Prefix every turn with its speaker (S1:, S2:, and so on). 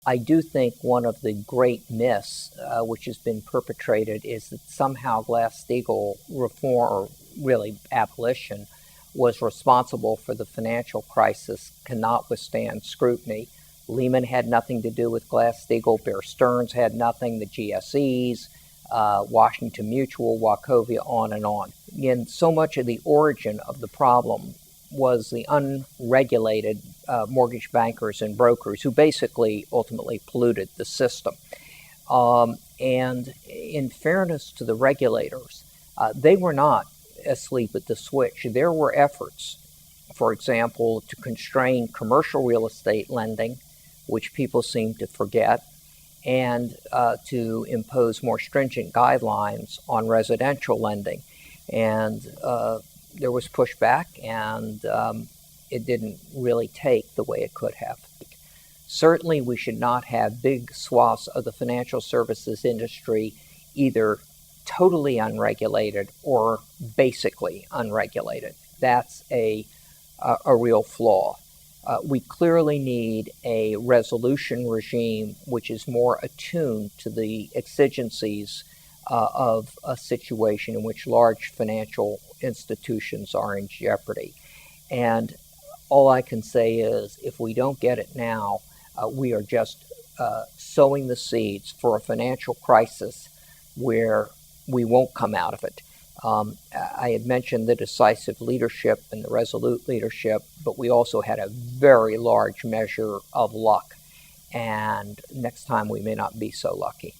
S1: I do think one of the great myths which has been perpetrated is that somehow Glass-Steagall reform, or really abolition, was responsible for the financial crisis, cannot withstand scrutiny. Lehman had nothing to do with Glass-Steagall. Bear Stearns had nothing. The GSEs, Washington Mutual, Wachovia, on and on. Again, so much of the origin of the problem was the unregulated mortgage bankers and brokers who basically ultimately polluted the system. And in fairness to the regulators, they were not asleep at the switch. There were efforts, for example, to constrain commercial real estate lending, which people seem to forget, and to impose more stringent guidelines on residential lending. And there was pushback, and it didn't really take the way it could have. Certainly, we should not have big swaths of the financial services industry either totally unregulated or basically unregulated. That's a real flaw. We clearly need a resolution regime which is more attuned to the exigencies of a situation in which large financial institutions are in jeopardy. And all I can say is, if we don't get it now, we are just sowing the seeds for a financial crisis where we won't come out of it. I had mentioned the decisive leadership and the resolute leadership, but we also had a very large measure of luck. And next time we may not be so lucky.